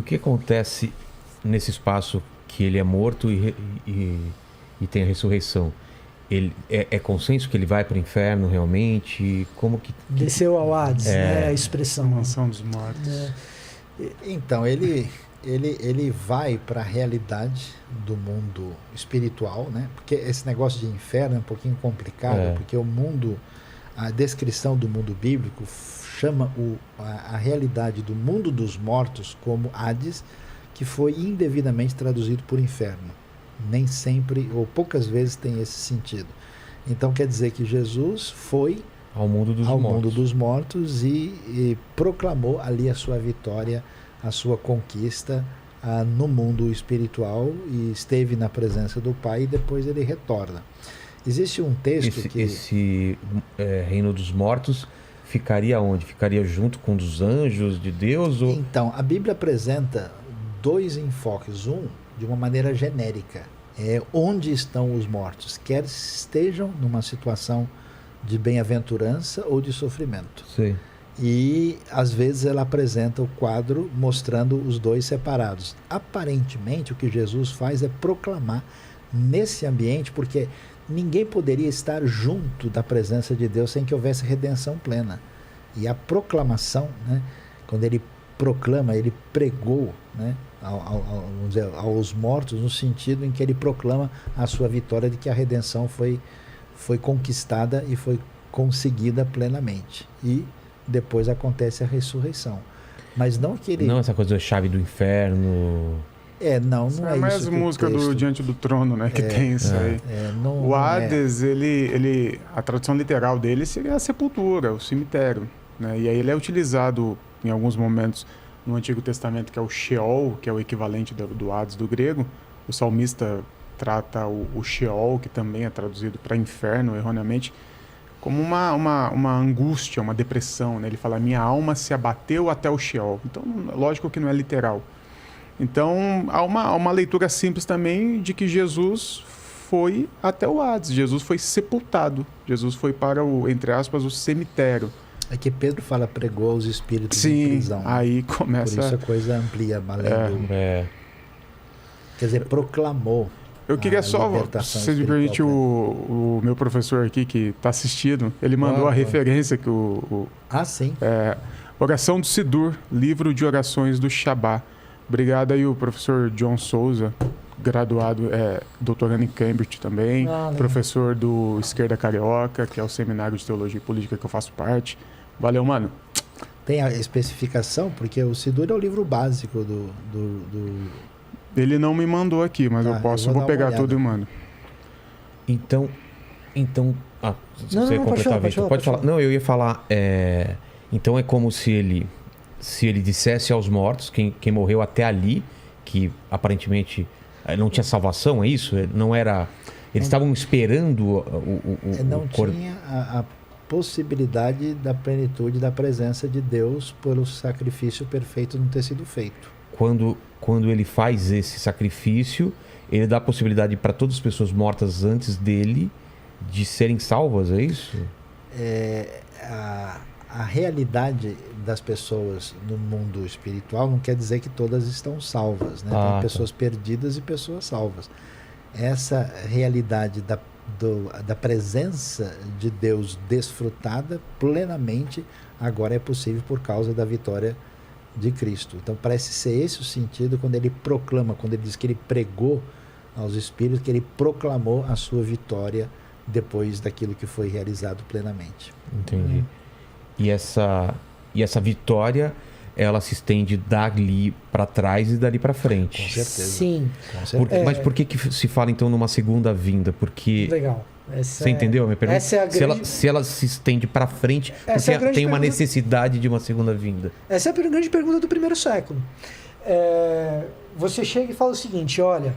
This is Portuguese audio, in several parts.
O que acontece nesse espaço que ele é morto e tem a ressurreição? Ele é consenso que ele vai para o inferno realmente? Como que Desceu ao Hades, né? A expressão. Mansão dos mortos. Então, ele vai para a realidade do mundo espiritual, né? Porque esse negócio de inferno é um pouquinho complicado, porque o mundo, a descrição do mundo bíblico chama a realidade do mundo dos mortos como Hades, que foi indevidamente traduzido por inferno. Nem sempre, ou poucas vezes, tem esse sentido. Então quer dizer que Jesus foi ao mundo dos mortos e proclamou ali a sua vitória, a sua conquista no mundo espiritual, e esteve na presença do Pai, e depois ele retorna. Existe um texto esse reino dos mortos ficaria onde? Ficaria junto com os anjos de Deus? Ou... Então, a Bíblia apresenta dois enfoques. Um, de uma maneira genérica, onde estão os mortos, quer estejam numa situação de bem-aventurança ou de sofrimento. Sim. E às vezes ela apresenta o quadro mostrando os dois separados. Aparentemente o que Jesus faz é proclamar nesse ambiente, porque ninguém poderia estar junto da presença de Deus sem que houvesse redenção plena. E a proclamação, né, quando ele proclama, ele pregou, né, aos mortos, no sentido em que ele proclama a sua vitória de que a redenção foi conquistada e foi conseguida plenamente. E depois acontece a ressurreição. Mas não que ele... Não essa coisa da chave do inferno... não é mais isso. Música do Diante do Trono, né, que tem isso aí. O Hades, a tradução literal dele seria a sepultura, o cemitério, né? E aí ele é utilizado em alguns momentos no Antigo Testamento, que é o Sheol, que é o equivalente do Hades do grego. O salmista trata o Sheol, que também é traduzido para inferno erroneamente, como uma angústia, uma depressão, né? Ele fala, minha alma se abateu até o Sheol. Então, lógico que não é literal. Então, há uma leitura simples também de que Jesus foi até o Hades. Jesus foi sepultado. Jesus foi para entre aspas, o cemitério. É que Pedro fala, pregou aos espíritos em prisão. Aí começa... Por isso a coisa amplia, Quer dizer, proclamou. Eu queria só, se você me permite, o meu professor aqui que está assistindo, ele mandou a referência que sim. Oração do Sidur, livro de orações do Shabá. Obrigado aí o professor John Souza, graduado, doutorando em Cambridge também, professor do Esquerda Carioca, que é o seminário de Teologia e Política que eu faço parte. Valeu, mano. Tem a especificação, porque o Sidur é o livro básico do... Ele não me mandou aqui, mas eu vou pegar tudo e mando. Então se você completar, Victor, pode falar. Não, eu ia falar, então é como se ele dissesse aos mortos, quem morreu até ali, que aparentemente não tinha salvação, é isso? Não era... Eles estavam esperando não tinha a possibilidade da plenitude da presença de Deus pelo sacrifício perfeito não ter sido feito. Quando ele faz esse sacrifício, ele dá a possibilidade para todas as pessoas mortas antes dele de serem salvas, é isso? A realidade das pessoas no mundo espiritual não quer dizer que todas estão salvas, né? Tem pessoas perdidas e pessoas salvas. Essa realidade da presença de Deus desfrutada plenamente agora é possível por causa da vitória de Cristo. Então parece ser esse o sentido quando ele proclama, quando ele diz que ele pregou aos espíritos, que ele proclamou a sua vitória depois daquilo que foi realizado plenamente. Entendi. E essa vitória, ela se estende dali para trás e dali para frente. Com certeza. Sim. Com certeza. Mas por que se fala então numa segunda vinda? Porque... Legal. Você entendeu a minha pergunta? Essa é a grande... se ela se estende para frente, porque tem uma necessidade de uma segunda vinda. Essa é a grande pergunta do primeiro século. Você chega e fala o seguinte, olha,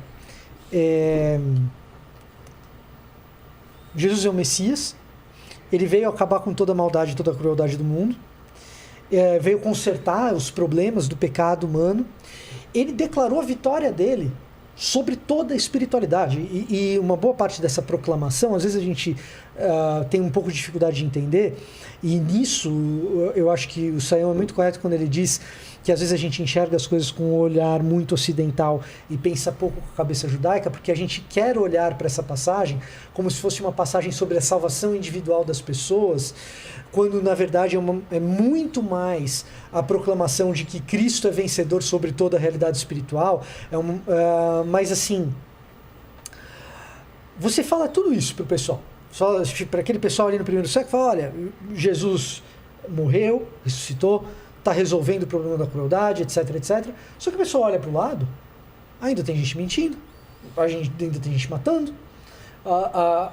Jesus é o Messias, ele veio acabar com toda a maldade, toda a crueldade do mundo, veio consertar os problemas do pecado humano, ele declarou a vitória dele sobre toda a espiritualidade, e uma boa parte dessa proclamação, às vezes a gente tem um pouco de dificuldade de entender, e nisso eu acho que o Sayão é muito correto quando ele diz que às vezes a gente enxerga as coisas com um olhar muito ocidental e pensa pouco com a cabeça judaica, porque a gente quer olhar para essa passagem como se fosse uma passagem sobre a salvação individual das pessoas, quando na verdade é muito mais a proclamação de que Cristo é vencedor sobre toda a realidade espiritual. Mas assim, você fala tudo isso para o pessoal, para aquele pessoal ali no primeiro século, fala, olha, Jesus morreu, ressuscitou, está resolvendo o problema da crueldade, etc, etc. Só que a pessoa olha para o lado, ainda tem gente mentindo, ainda tem gente matando,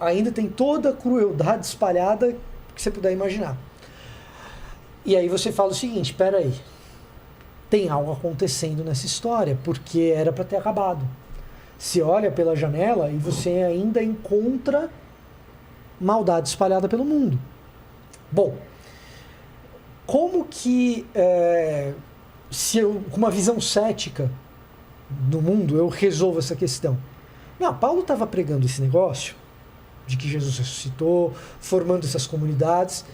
ainda tem toda a crueldade espalhada que você puder imaginar. E aí você fala o seguinte, espera aí, tem algo acontecendo nessa história, porque era para ter acabado. Você olha pela janela e você ainda encontra maldade espalhada pelo mundo. Bom, como que, se eu, com uma visão cética do mundo, eu resolvo essa questão? Não, Paulo estava pregando esse negócio de que Jesus ressuscitou, formando essas comunidades.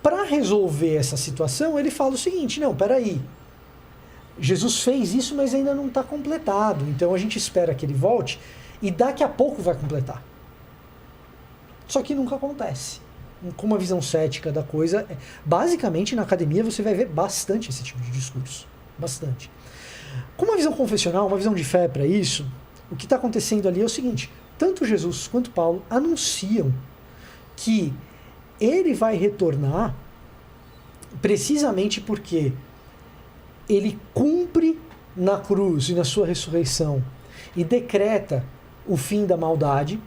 Para resolver essa situação, ele fala o seguinte, não, peraí, Jesus fez isso, mas ainda não está completado, então a gente espera que ele volte e daqui a pouco vai completar. Só que nunca acontece. Com uma visão cética da coisa, basicamente na academia você vai ver bastante esse tipo de discurso, bastante. Com uma visão confessional, uma visão de fé para isso, o que está acontecendo ali é o seguinte, tanto Jesus quanto Paulo anunciam que ele vai retornar precisamente porque ele cumpre na cruz e na sua ressurreição e decreta o fim da maldade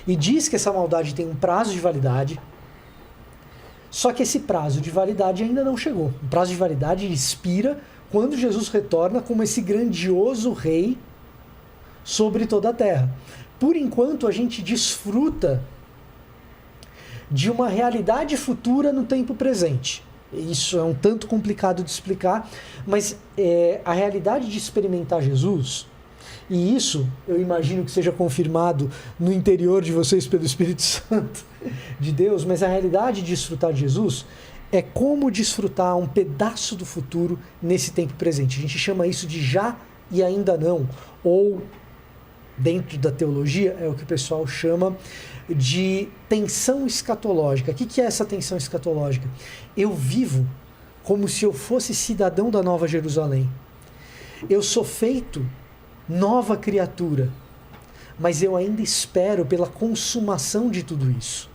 e diz que essa maldade tem um prazo de validade. Só que esse prazo de validade ainda não chegou. O prazo de validade expira quando Jesus retorna como esse grandioso rei sobre toda a terra. Por enquanto, a gente desfruta de uma realidade futura no tempo presente. Isso é um tanto complicado de explicar, mas a realidade de experimentar Jesus, e isso eu imagino que seja confirmado no interior de vocês pelo Espírito Santo de Deus, mas a realidade de desfrutar de Jesus é como desfrutar um pedaço do futuro nesse tempo presente. A gente chama isso de já e ainda não, ou dentro da teologia é o que o pessoal chama de tensão escatológica. O que é essa tensão escatológica? Eu vivo como se eu fosse cidadão da Nova Jerusalém. Eu sou feito nova criatura, mas eu ainda espero pela consumação de tudo isso.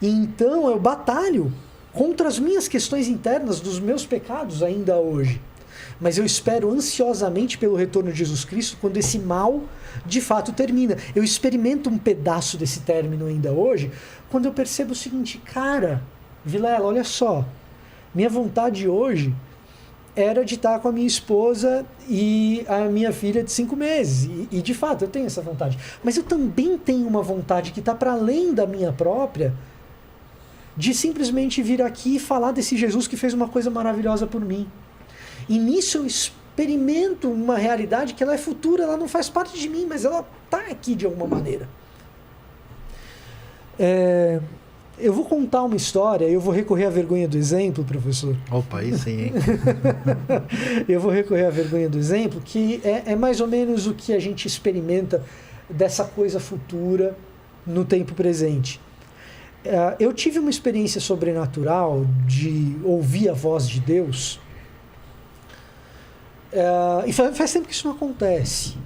E então eu batalho contra as minhas questões internas dos meus pecados ainda hoje. Mas eu espero ansiosamente pelo retorno de Jesus Cristo quando esse mal de fato termina. Eu experimento um pedaço desse término ainda hoje, quando eu percebo o seguinte, cara, Vilela, olha só, minha vontade hoje era de estar com a minha esposa e a minha filha de 5 meses. E de fato eu tenho essa vontade. Mas eu também tenho uma vontade que está para além da minha própria, de simplesmente vir aqui e falar desse Jesus que fez uma coisa maravilhosa por mim. E nisso eu experimento uma realidade que ela é futura, ela não faz parte de mim, mas ela está aqui de alguma maneira. Eu vou contar uma história, eu vou recorrer à vergonha do exemplo, professor. Opa, aí sim, hein? Eu vou recorrer à vergonha do exemplo, que é mais ou menos o que a gente experimenta dessa coisa futura no tempo presente. Eu tive uma experiência sobrenatural de ouvir a voz de Deus. E faz tempo que isso não acontece.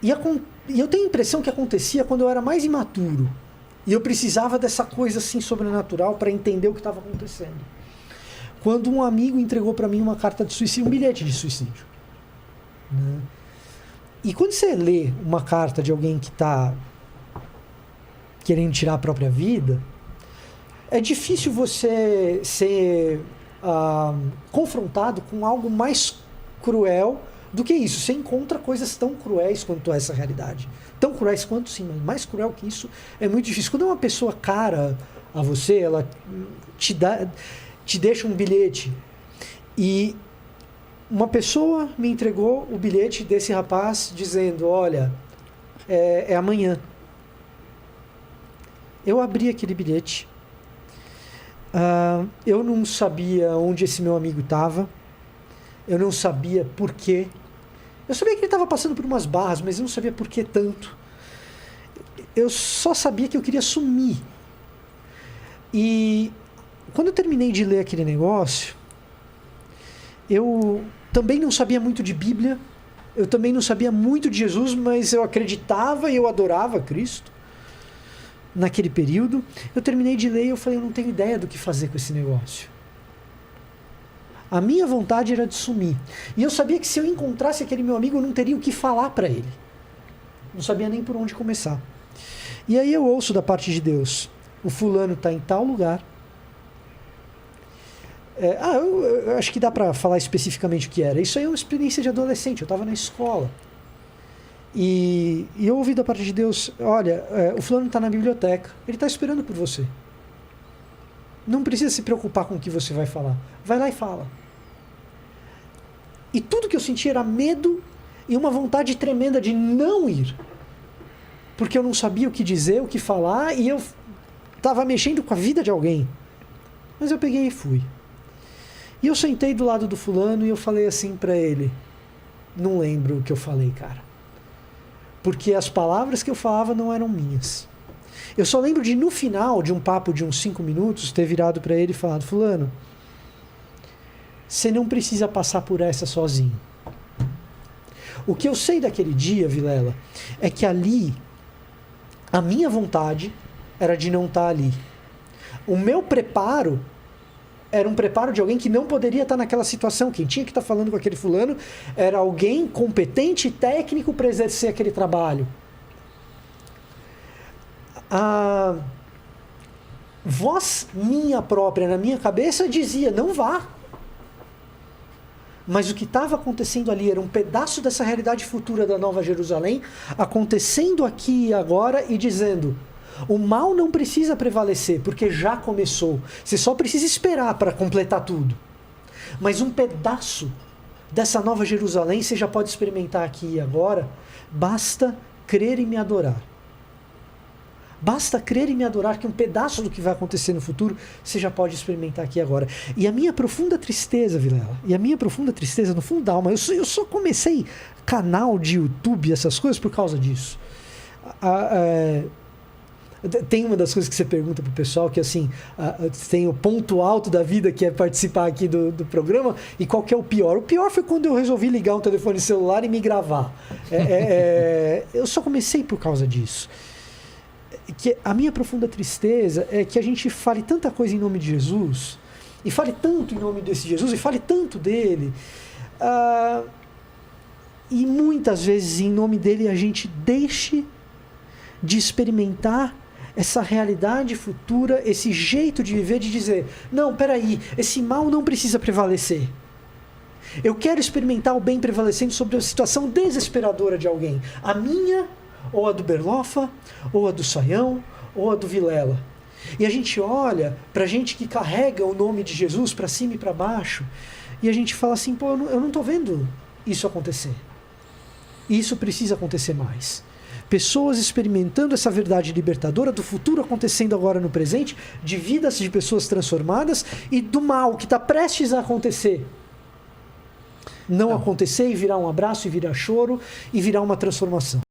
E eu tenho a impressão que acontecia quando eu era mais imaturo. E eu precisava dessa coisa assim sobrenatural para entender o que estava acontecendo. Quando um amigo entregou para mim uma carta de suicídio, um bilhete de suicídio. Né? E quando você lê uma carta de alguém que está querendo tirar a própria vida, é difícil você ser confrontado com algo mais cruel do que isso. Você encontra coisas tão cruéis quanto essa realidade. Tão cruéis quanto, sim, mas mais cruel que isso é muito difícil. Quando uma pessoa cara a você, ela te deixa um bilhete. E uma pessoa me entregou o bilhete desse rapaz dizendo, olha, é amanhã. Eu abri aquele bilhete Eu não sabia onde esse meu amigo estava. Eu não sabia por quê. Eu sabia que ele estava passando por umas barras, mas eu não sabia por que tanto. Eu só sabia que eu queria sumir. E quando eu terminei de ler aquele negócio, eu também não sabia muito de Bíblia, eu também não sabia muito de Jesus, mas eu acreditava e eu adorava Cristo naquele período. Eu terminei de ler e eu falei, eu não tenho ideia do que fazer com esse negócio. A minha vontade era de sumir. E eu sabia que se eu encontrasse aquele meu amigo, eu não teria o que falar para ele. Não sabia nem por onde começar. E aí eu ouço da parte de Deus, o fulano está em tal lugar. Eu acho que dá para falar especificamente o que era. Isso aí é uma experiência de adolescente, eu estava na escola. E eu ouvi da parte de Deus, olha, o fulano está na biblioteca, ele está esperando por você. Não precisa se preocupar com o que você vai falar. Vai lá e fala. E tudo que eu senti era medo e uma vontade tremenda de não ir. Porque eu não sabia o que dizer, o que falar, e eu estava mexendo com a vida de alguém. Mas eu peguei e fui. E eu sentei do lado do fulano e eu falei assim para ele, não lembro o que eu falei, cara. Porque as palavras que eu falava não eram minhas. Eu só lembro de, no final de um papo de uns 5 minutos, ter virado para ele e falado, fulano, você não precisa passar por essa sozinho. O que eu sei daquele dia, Vilela, é que ali, a minha vontade era de não estar ali. O meu preparo era um preparo de alguém que não poderia estar naquela situação. Quem tinha que estar falando com aquele fulano era alguém competente e técnico para exercer aquele trabalho. A voz minha própria, na minha cabeça, dizia, não vá. Mas o que estava acontecendo ali era um pedaço dessa realidade futura da Nova Jerusalém, acontecendo aqui e agora e dizendo, o mal não precisa prevalecer, porque já começou. Você só precisa esperar para completar tudo. Mas um pedaço dessa Nova Jerusalém você já pode experimentar aqui e agora, basta crer e me adorar. Basta crer e me adorar que um pedaço do que vai acontecer no futuro você já pode experimentar aqui agora. E a minha profunda tristeza, Vilela, e a minha profunda tristeza no fundo da alma, eu só comecei canal de YouTube, essas coisas, por causa disso. Tem uma das coisas que você pergunta pro pessoal, que assim, tem o ponto alto da vida, que é participar aqui do programa, e qual que é o pior? O pior foi quando eu resolvi ligar um telefone celular e me gravar. Eu só comecei por causa disso. Que a minha profunda tristeza é que a gente fale tanta coisa em nome de Jesus, e fale tanto em nome desse Jesus, e fale tanto dele, e muitas vezes em nome dele a gente deixe de experimentar essa realidade futura, esse jeito de viver, de dizer, não, peraí, esse mal não precisa prevalecer. Eu quero experimentar o bem prevalecendo sobre a situação desesperadora de alguém, a minha, ou a do Berloffa, ou a do Saião, ou a do Vilela. E a gente olha pra gente que carrega o nome de Jesus para cima e para baixo, e a gente fala assim, pô, eu não estou vendo isso acontecer. Isso precisa acontecer mais. Pessoas experimentando essa verdade libertadora do futuro acontecendo agora no presente, de vidas de pessoas transformadas, e do mal que está prestes a acontecer. Não acontecer e virar um abraço, e virar choro, e virar uma transformação.